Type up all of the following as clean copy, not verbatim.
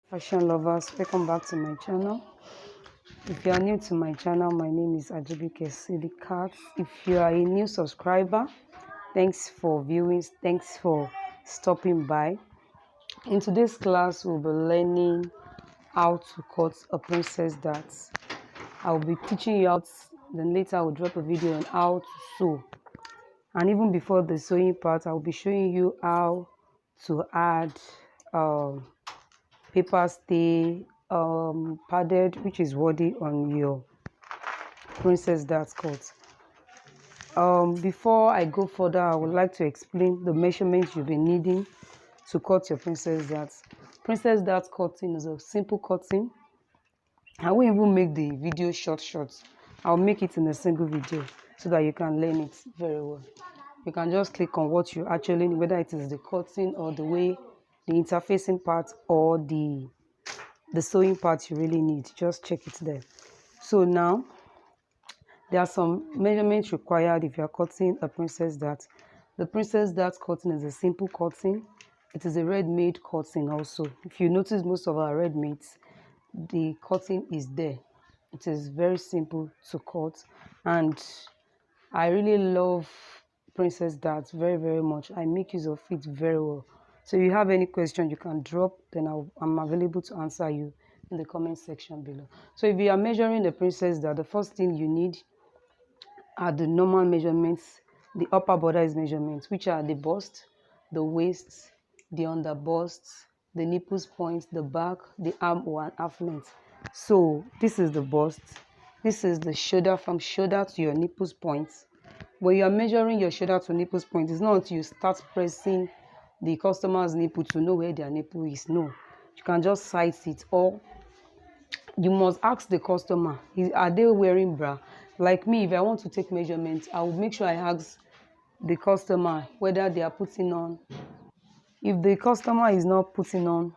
Fashion lovers, welcome back to my channel. If you are new to my channel, my name is SYDDY'S. If you are a new subscriber, thanks for viewing, thanks for stopping by. In today's class, we'll be learning how to cut a princess dart. I'll be teaching you how, then later I'll drop a video on how to sew. And even before the sewing part, I'll be showing you how to add paper stay padded, which is worthy on your princess dart cut. Before I go further, I would like to explain the measurements you'll be needing to cut your princess dart. Princess dart cutting is a simple cutting. I won't even make the video short. I'll make it in a single video so that you can learn it very well. You can just click on what you actually need, whether it is the cutting or the way the interfacing part or the sewing part you really need. Just check it there. So now there are some measurements required if you are cutting a princess dart. The princess dart cutting is a simple cutting. It is a ready-made cutting also. If you notice, most of our ready-mades, the cutting is there. It is very simple to cut, and I really love princess darts very much. I make use of it very well. So if you have any question, you can drop, then I'm available to answer you in the comment section below. So if you are measuring the princess dart, the first thing you need are the normal measurements, the upper border is measurements, which are the bust, the waist, the under bust, the nipples point, the back, the armhole, and half length. So this is the bust. This is the shoulder, from shoulder to your nipples points. When you are measuring your shoulder to nipples point, it's not until you start pressing the customer's nipple to know where their nipple is. No, you can just size it, or you must ask the customer, are they wearing bra? Like me, if I want to take measurements, I will make sure I ask the customer whether they are putting on. If the customer is not putting on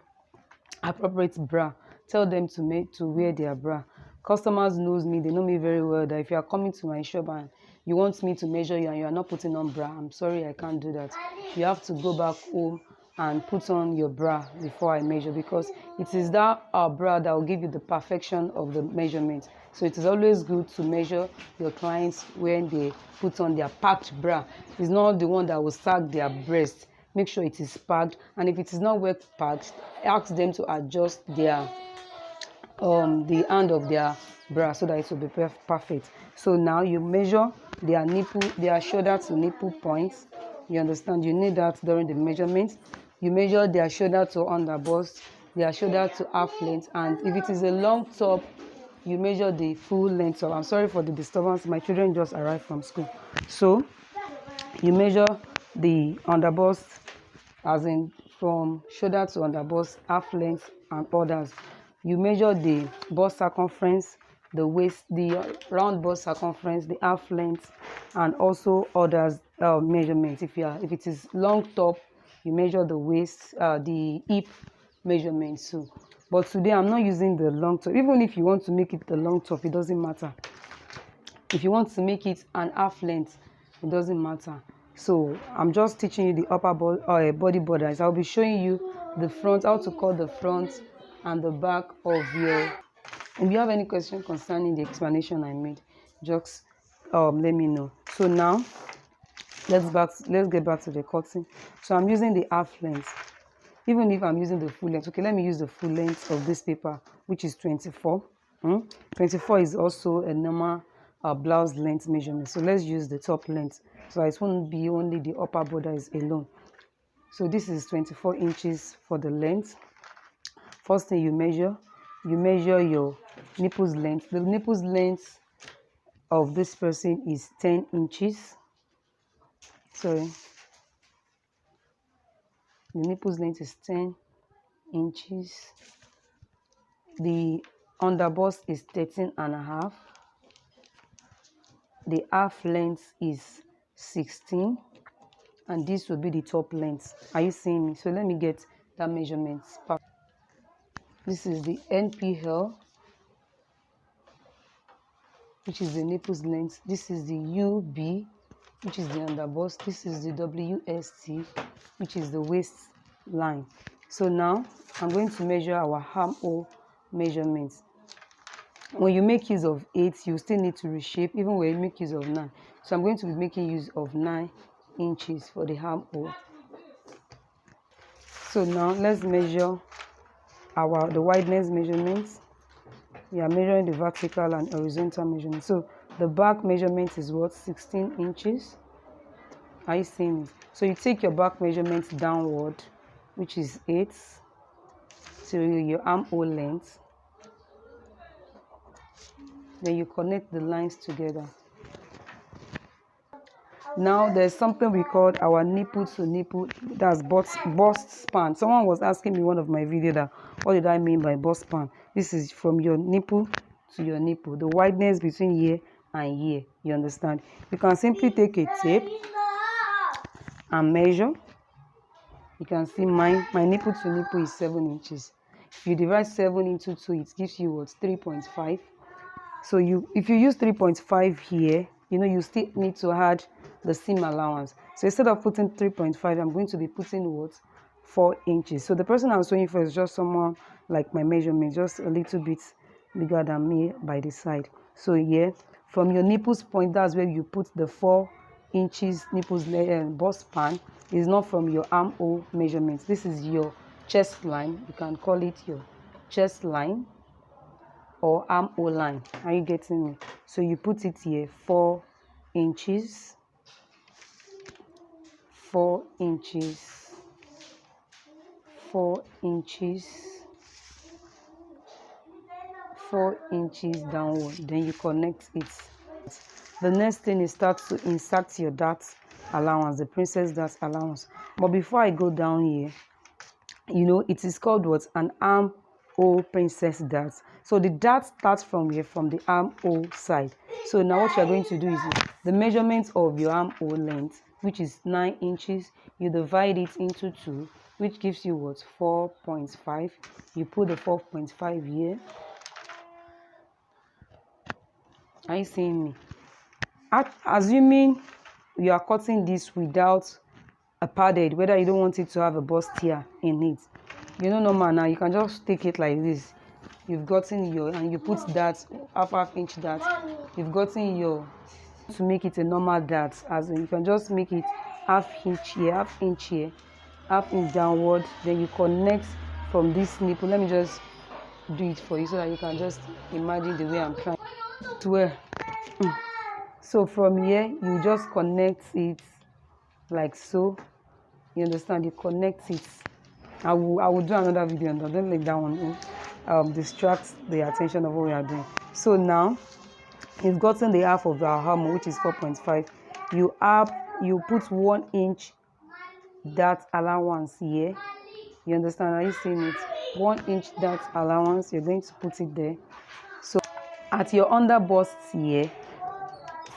appropriate bra, tell them to wear their bra. Customers knows me, they know me very well, that if you are coming to my shop and you want me to measure you and you are not putting on bra, I'm sorry, I can't do that. You have to go back home and put on your bra before I measure, because it is that bra that will give you the perfection of the measurement. So it is always good to measure your clients when they put on their packed bra. It's not the one that will sag their breast. Make sure it is packed, and if it is not well packed, ask them to adjust their the hand of their bra so that it will be perfect. So now you measure their shoulder to nipple points. You understand? You need that during the measurement. You measure their shoulder to under bust, their shoulder to half length, and if it is a long top, you measure the full length. I'm sorry for the disturbance. My children just arrived from school. So you measure the under bust, as in from shoulder to under bust, half length, and others. You measure the bust circumference, the waist, the round bust circumference, the half length, and also others measurements. If it is long top, you measure the waist, the hip measurements too. But today I'm not using the long top. Even if you want to make it the long top, it doesn't matter. If you want to make it an half length, it doesn't matter. So I'm just teaching you the upper body borders. I'll be showing you the front, how to cut the front and the back of your. If you have any question concerning the explanation I made, just let me know. So now let's get back to the cutting. So I'm using the half length. Even if I'm using the full length, okay, let me use the full length of this paper, which is 24. 24 is also a normal blouse length measurement. So let's use the top length, so it won't be only the upper borders alone. So this is 24 inches for the length. First thing you measure your nipples length. The nipples length of this person is 10 inches. Sorry. The nipples length is 10 inches. The underbust is 13.5. The half length is 16, and this will be the top length. Are you seeing me? So let me get that measurement. This is the NPL, which is the nipples length. This is the UB, which is the underbust. This is the WST, which is the waist line. So now I'm going to measure our armhole measurements. When you make use of 8, you still need to reshape, even when you make use of 9. So I'm going to be making use of 9 inches for the armhole. So now let's measure the wideness measurements. We are measuring the vertical and horizontal measurement. So the back measurement is what? 16 inches. Are you seeing it? So you take your back measurement downward, which is 8, to your armhole length. Then you connect the lines together. Now there's something we call our nipple to nipple, that's bust span. Someone was asking me in one of my videos that what did I mean by bust span. This is from your nipple to your nipple, the wideness between here and here. You understand? You can simply take a tape and measure. You can see my nipple to nipple is 7 inches. If you divide 7 into 2, it gives you what? 3.5. So if you use 3.5 here, you still need to add the seam allowance. So instead of putting 3.5, I'm going to be putting what? 4 inches. So the person I'm sewing for is just someone like my measurement, just a little bit bigger than me by the side. So here, from your nipples point, that's where you put the 4 inches nipples bust span. Is not from your armhole measurements. This is your chest line. You can call it your chest line or armhole line. Are you getting me? So you put it here, 4 inches, 4 inches, 4 inches, 4 inches downward. Then you connect it. The next thing is start to insert your dart allowance, the princess dart allowance. But before I go down here, it is called what? An armhole princess dart. So the dart starts from here, from the armhole side. So now what you're going to do is the measurement of your armhole length, which is 9 inches, you divide it into 2, which gives you what? 4.5. You put the 4.5 here. Are you seeing me? Assuming you are cutting this without a padded, whether you don't want it to have a bustier in it, normal now, you can just take it like this. You've gotten and you put that half inch dart. You've gotten to make it a normal dart, as in you can just make it half inch here, half inch downward. Then you connect from this nipple. Let me just do it for you so that you can just imagine the way I'm trying to wear. So from here, you just connect it like so. You understand? You connect it. I will do another video on that. Don't let that one distract the attention of what we are doing. So now you've gotten the half of our armhole, which is 4.5. You put 1 inch dart allowance here. You understand? Are you seeing it? 1 inch dart allowance. You're going to put it there. So at your under bust here,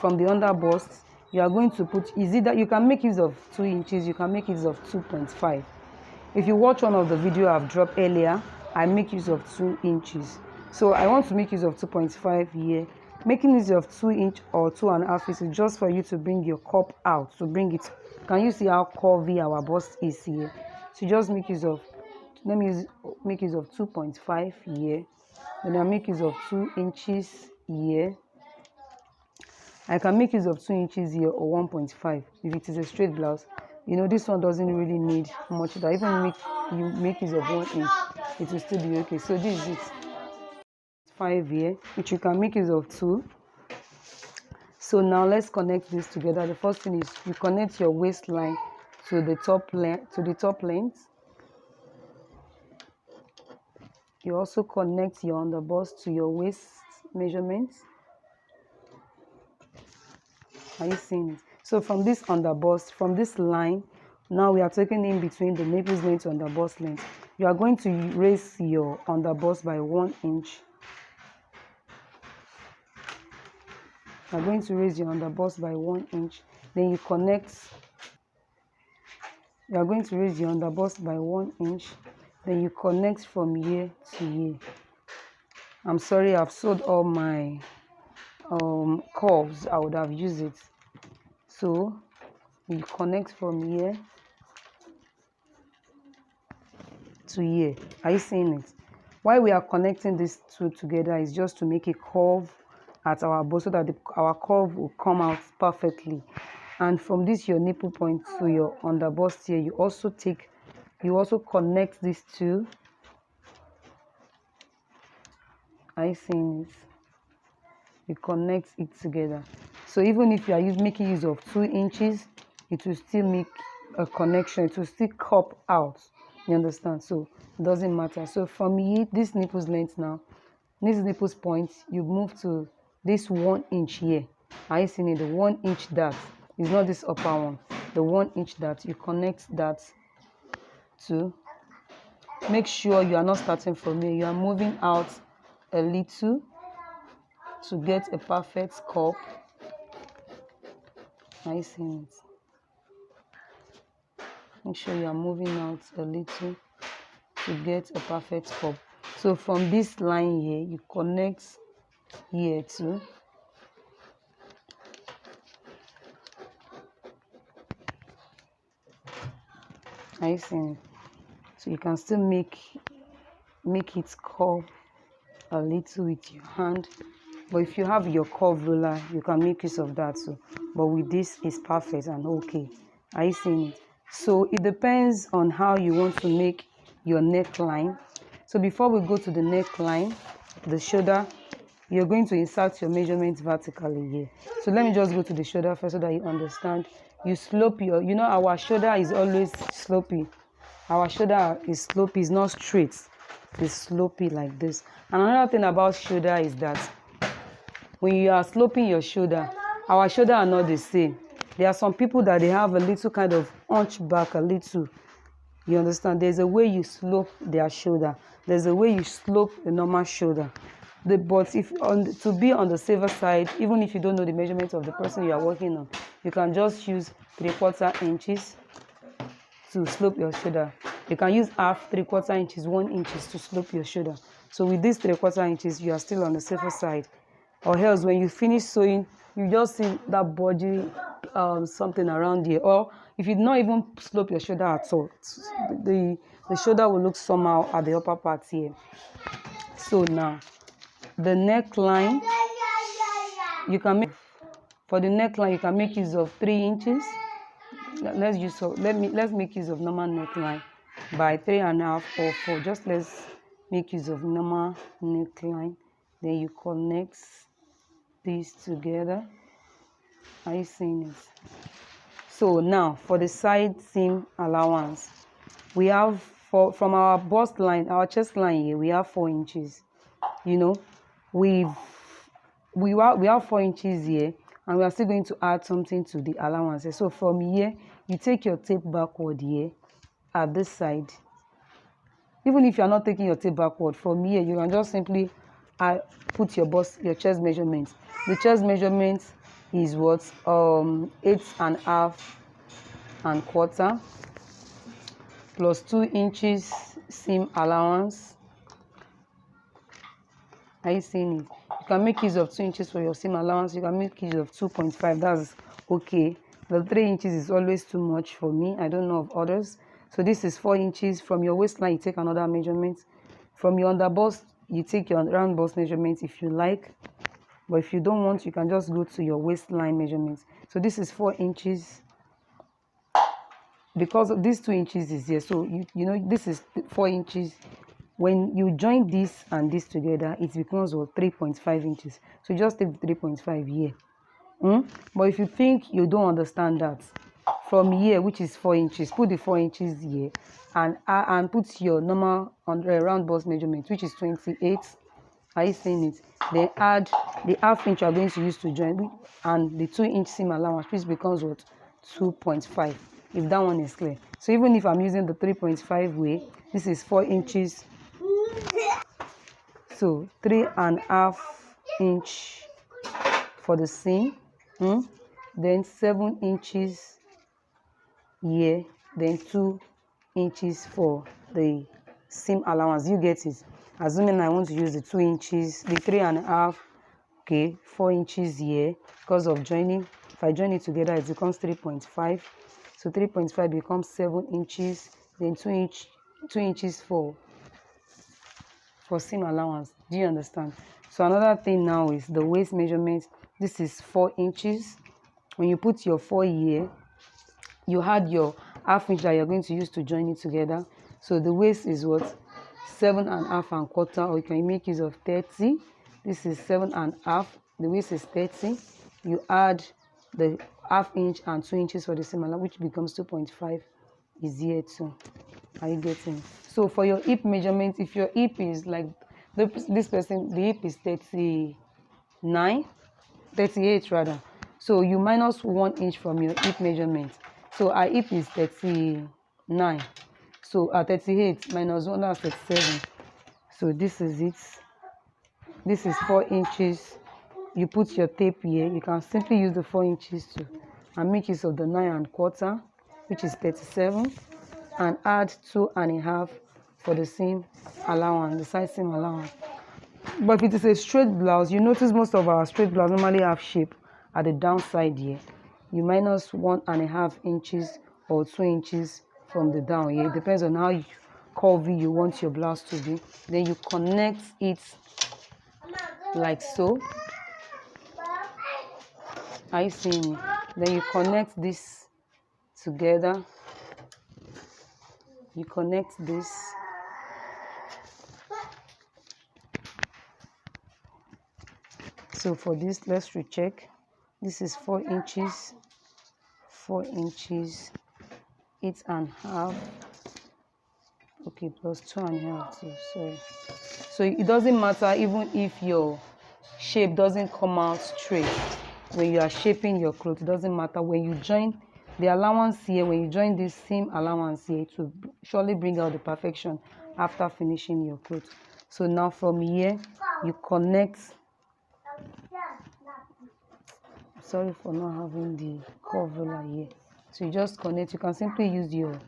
from the under bust, you are going to put, is it that you can make use of 2 inches, you can make use of 2.5. If you watch one of the video I've dropped earlier, I make use of 2 inches. So I want to make use of 2.5 here. Making use of 2 inch or 2.5 inches just for you to bring your cup out, to bring it. Can you see how curvy our bust is here? So just make use of, let me make use of 2.5 here. Then I make use of 2 inches here. I can make use of 2 inches here or 1.5 if it is a straight blouse. This one doesn't really need much. That even you make use of 1 inch, it will still be okay. So this is it. 5 here, which you can make use of 2. So now let's connect this together. The first thing is you connect your waistline to the top length. You also connect your underbust to your waist measurements. Are you seeing it? So from this underbust, from this line, now we are taking in between the nipples length to underbust length. You are going to raise your underbust by 1 inch. You are going to raise your underbust by 1 inch. Then you connect. You are going to raise your underbust by 1 inch. Then you connect from here to here. I'm sorry, I've sewed all my curves. I would have used it. So you connect from here. to here. Are you seeing it? Why we are connecting these two together is just to make a curve at our bust so that our curve will come out perfectly. And from this your nipple point to your under bust here, you also connect these two. Are you seeing it? You connect it together. So even if you are making use of 2 inches, it will still make a connection. It will still cup out. You understand? So it doesn't matter. So from here, this nipple's length now, this nipple's point, you move to this 1 inch here. Are you seeing it? The 1 inch dart is not this upper one. The 1 inch dart, you connect that to. Make sure you are not starting from here. You are moving out a little to get a perfect cup. Are you seeing it? Make sure you are moving out a little to get a perfect cup. So from this line here, you connect here too. Are you seeing it? So you can still make it curve a little with your hand. But if you have your curve ruler, you can make use of that too. But with this, it's perfect and okay. Are you seeing it? So it depends on how you want to make your neckline. So before we go to the neckline, the shoulder, you're going to insert your measurements vertically here. So let me just go to the shoulder first so that you understand. You slope your, you know, our shoulder is always slopey. Our shoulder is slopey, it's not straight. It's slopey like this. And another thing about shoulder is that when you are sloping your shoulder, our shoulder are not the same. There are some people that they have a little kind of hunchback, a little. You understand? There's a way you slope their shoulder. There's a way you slope the normal shoulder. But if to be on the safer side, even if you don't know the measurement of the person you are working on, you can just use 3/4 inches to slope your shoulder. You can use half, 3/4 inches, 1 inch to slope your shoulder. So with these 3/4 inches, you are still on the safer side. Or else when you finish sewing, you just see that bulgy something around here. Or if you not even slope your shoulder at all, the shoulder will look somehow at the upper part here. So now, the neckline, you can make, for the neckline, you can make use of 3 inches. Let's make use of normal neckline by 3.5 or 4. Just let's make use of normal neckline. Then you connect these together. Are you seeing it? So now for the side seam allowance, we have from our bust line, our chest line here, we have 4 inches. You know, we have 4 inches here, and we are still going to add something to the allowance. So from here, you take your tape backward here at this side. Even if you are not taking your tape backward, from here you can just simply put your chest measurement. The chest measurement is what 8.5 1/4 plus 2 inches seam allowance. Are you seeing it? You can make use of 2 inches for your seam allowance. You can make use of 2.5. That's okay. The 3 inches is always too much for me. I don't know of others. So this is 4 inches. From your waistline, you take another measurement. From your under bust, you take your round bust measurement if you like. But if you don't want, you can just go to your waistline measurements. So this is 4 inches. Because of these 2 inches is here. So you know this is 4 inches. When you join this and this together, it becomes 3.5 inches. So just take 3.5 here. But if you think you don't understand that, from here, which is 4 inches, put the 4 inches here and put your normal round bust measurement, which is 28. Are you seeing it? Then add the half inch you are going to use to join and the 2 inch seam allowance, which becomes 2.5. If that one is clear. So even if I'm using the 3.5 way, this is 4 inches. So 3.5 inch for the seam. Then 7 inches here. Then 2 inches for the seam allowance. You get it? Assuming I want to use the 2 inches, the 3.5, okay, 4 inches here because of joining. If I join it together, it becomes 3.5. So 3.5 becomes 7 inches. Then 2 inch 2 inches for seam allowance. Do you understand? So another thing now is the waist measurement. This is 4 inches. When you put your 4 here, you had your ½ inch that you're going to use to join it together. So the waist is what? 7½1/4, or you can make use of 30. This is 7½. The waist is 30. You add the ½ inch and 2 inches for the seam allowance, which becomes 2.5 is here too. Are you getting? So for your hip measurement, if your hip is like this person, the hip is 38 rather. So you minus 1 inch from your hip measurement. So our hip is 39. So 38 minus 1, that's 37. So this is it. This is 4 inches. You put your tape here. You can simply use the 4 inches too, and make use of the 9¼ which is 37, and add 2½ for the seam allowance, the side seam allowance. But if it is a straight blouse, you notice most of our straight blouse normally have shape at the downside here. You minus 1½ inches or 2 inches from the down here. It depends on how curvy you want your blouse to be. Then you connect it like so. Are you seeing me? Then you connect this together. You connect this. So for this, let's recheck. This is 4 inches, 4 inches, 8½. Okay, plus 2½ too. Sorry. So it doesn't matter even if your shape doesn't come out straight when you are shaping your clothes. It doesn't matter. When you join the allowance here, when you join this seam allowance here, it will surely bring out the perfection after finishing your clothes. So now from here, you connect. Sorry for not having the cover here. So you just connect. You can simply use your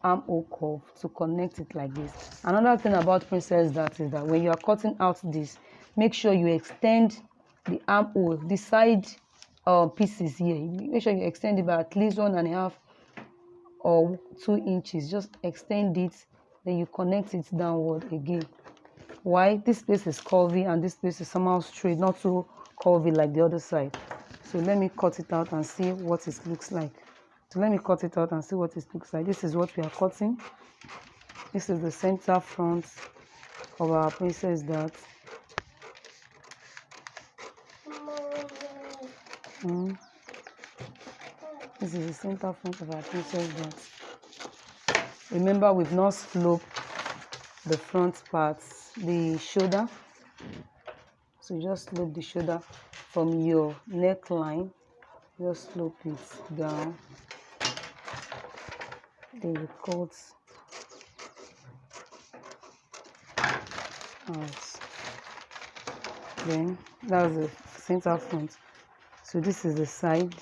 armhole curve to connect it like this. Another thing about Princess That is that when you are cutting out this, make sure you extend the armhole, the side pieces here. Make sure you extend it by at least 1½ or 2 inches. Just extend it, then you connect it downward again. Why? This place is curvy and this place is somehow straight, not so curvy like the other side. So let me cut it out and see what it looks like. This is what we are cutting. This is the center front of our Princess That. This is the center front of our Princess That. Remember, we've not sloped the front parts, the shoulder. So you just slope the shoulder from your neckline. Just slope it down. Then you cut out. Then that's the center front. So this is the side.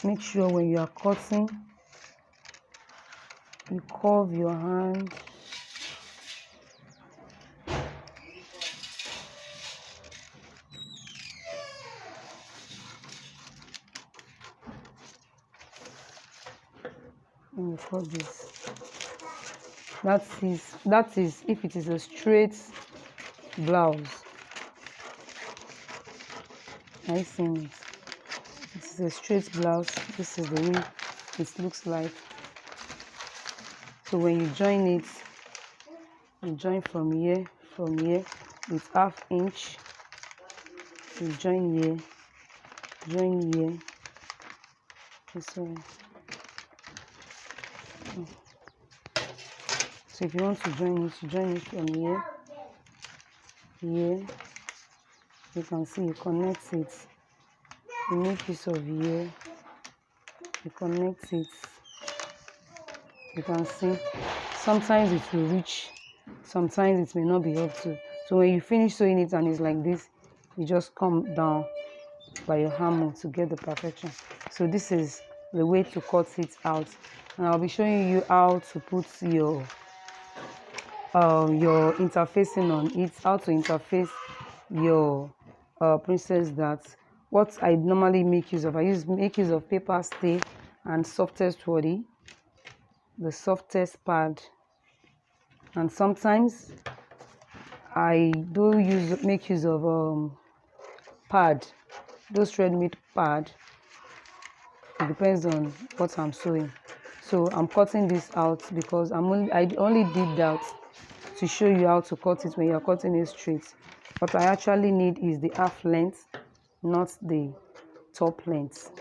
Make sure when you are cutting, you curve your hand. And you cut this. That is if it is a straight blouse. Are you seeing it? This is a straight blouse. This is the way it looks like. So when you join it, you join from here with ½ inch. You join here, this way. So if you want to join it, you join it from here. You can see you connect it. You make use of here. You connect it. You can see sometimes it will reach, sometimes it may not be up to. So when you finish sewing it and it's like this, you just come down by your hammer to get the perfection. So this is the way to cut it out, and I'll be showing you how to put your your interfacing on it, how to interface your princess darts. What I normally make use of, make use of paper stay and softest wordy, the softest pad, and sometimes I do make use of pad, those ready-made pad. It depends on what I'm sewing. So I'm cutting this out because I only did that to show you how to cut it when you're cutting it straight. What I actually need is the half length, not the top length.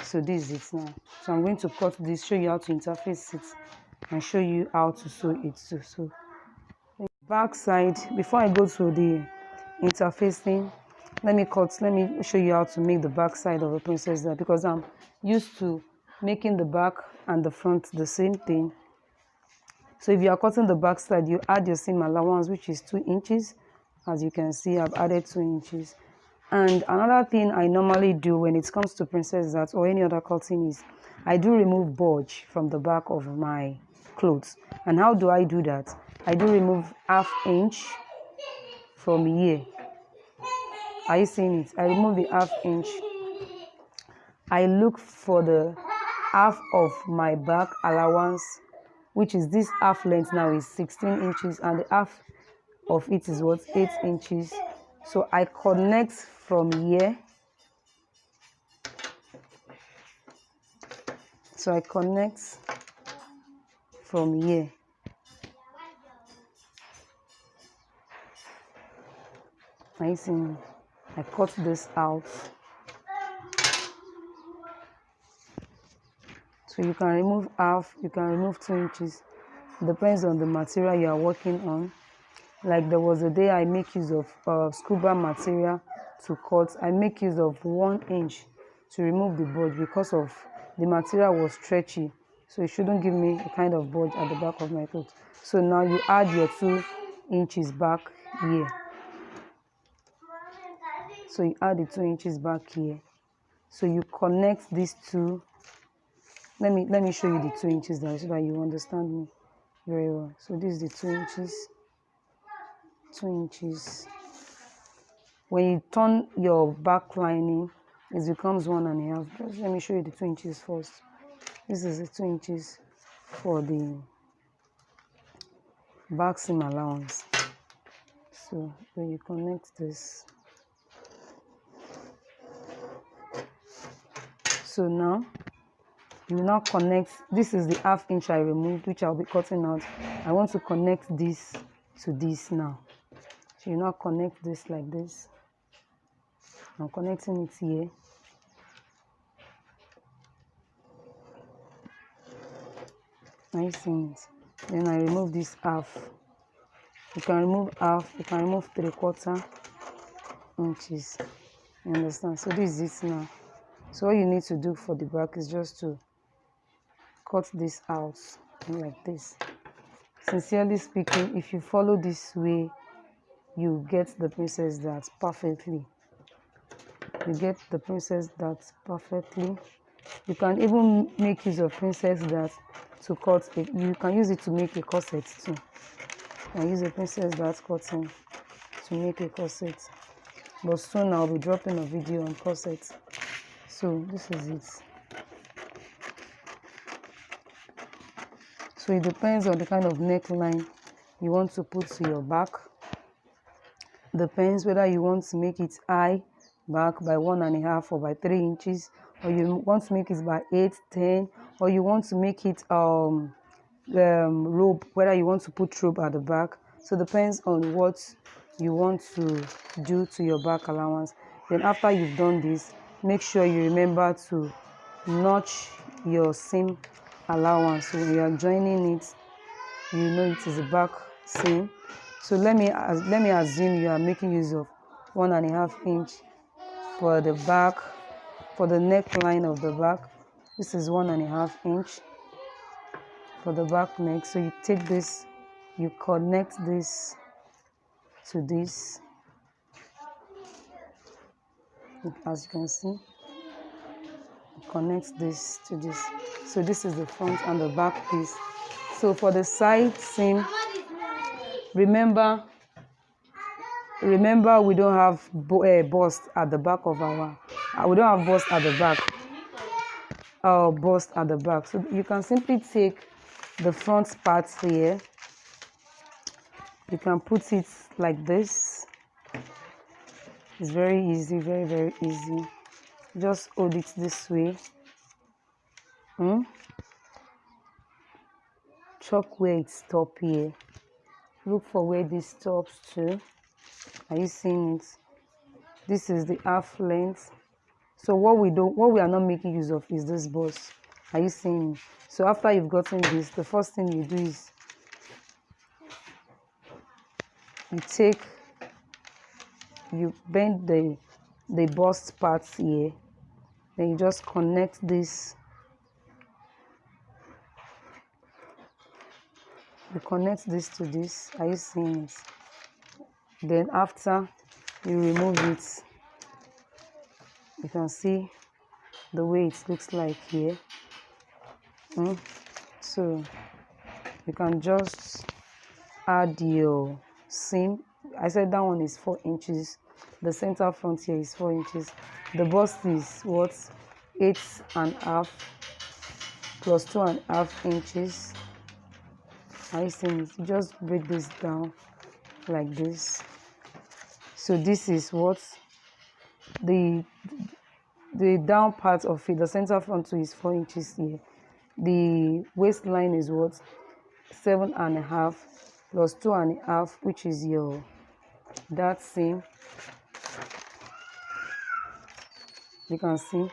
So this is it now. So I'm going to cut this, show you how to interface it, and show you how to sew it too. So back side, before I go to the interfacing, let me show you how to make the back side of a princess dart, because I'm used to making the back and the front the same thing. So if you are cutting the back side, you add your seam allowance, which is 2 inches. As you can see, I've added 2 inches. And another thing I normally do when it comes to princess dart or any other cutting is I do remove bulge from the back of my clothes. And how do I do that? I do remove ½ inch from here. Are you seeing it? I remove the ½ inch. I look for the half of my back allowance, which is this half length now is 16 inches, and the half of it is what, 8 inches. So I connect from here. So I connect from here. I see. I cut this out. So you can remove half, you can remove 2 inches. Depends on the material you are working on. Like there was a day I make use of scuba material to cut. I make use of 1 inch to remove the bulge because of the material was stretchy. So it shouldn't give me a kind of bulge at the back of my clothes. So now you add your 2 inches back here. So you add the 2 inches back here. So you connect these two. Let me show you the 2 inches there so that you understand me very well. So this is the 2 inches. 2 inches. When you turn your back lining, it becomes 1.5. Just let me show you the 2 inches first. This is the 2 inches for the back seam allowance. So when you connect this, so now you now connect. This is the ½ inch I removed, which I'll be cutting out. I want to connect this to this now. So you now connect this like this. I'm connecting it here. I see it. Then I remove this half. You can remove half, you can remove 3/4 inches. You understand? So this is it now. So all you need to do for the back is just to cut this out like this. Sincerely speaking, if you follow this way, you get the princess dart perfectly. You get the princess dart perfectly. You can even make use of princess dart to cut it. You can use it to make a corset too. You can use a princess dart cutting to make a corset. But soon I'll be dropping a video on corsets. So this is it. So it depends on the kind of neckline you want to put to your back. Depends whether you want to make it high back by 1.5 or by 3 inches, or you want to make it by 8, 10, or you want to make it robe, whether you want to put robe at the back. So it depends on what you want to do to your back allowance. Then after you've done this, make sure you remember to notch your seam allowance. So when you are joining it, you know it is a back seam. So let me assume you are making use of 1.5 inch for the back, for the neckline of the back. This is 1.5 inch for the back neck. So you take this, you connect this to this, as you can see, connect this to this. So this is the front and the back piece. So for the side seam, Remember we don't have bust at the back of our we don't have bust at the back, bust at the back. So you can simply take the front part here, you can put it like this. It's very easy, very, very easy. Just hold it this way. Chalk where it stops here. Look for where this stops to. Are you seeing it? This is the half length. So what we are not making use of is this bust. Are you seeing it? So after you've gotten this, the first thing you do is you bend the bust parts here, then you just connect this. You connect this to this. Are you seeing it? Then after you remove it, you can see the way it looks like here. So you can just add your seam. I said that one is 4 inches. The center front here is 4 inches. The bust is what? 8.5 plus 2.5 inches. I think just break this down like this. So this is what the down part of it, the center front is 4 inches here. The waistline is what? 7.5 plus 2.5, which is your that seam. You can see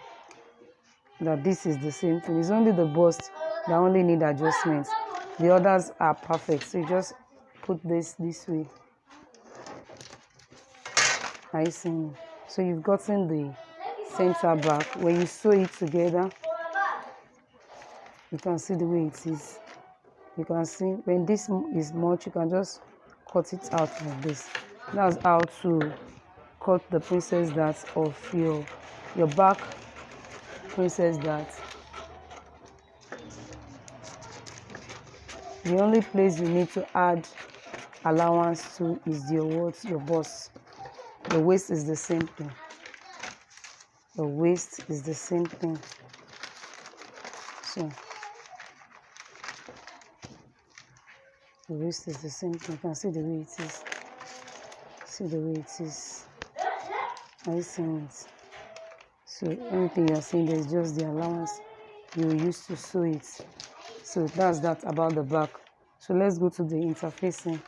that this is the same thing. It's only the bust that only need adjustments. The others are perfect. So you just put this way. Are you seeing? So you've gotten the center back. When you sew it together, you can see the way it is. You can see when this is much, you can just cut it out like this. That's how to cut the princess dart of your back princess dart. The only place you need to add allowance to is your bust. The waist is the same thing. The waist is the same thing. So the waist is the same thing. You can see the way it is. See the way it is. Are you seeing it? So anything you're seeing there is just the allowance you use to sew it. So that's that about the back. So let's go to the interfacing.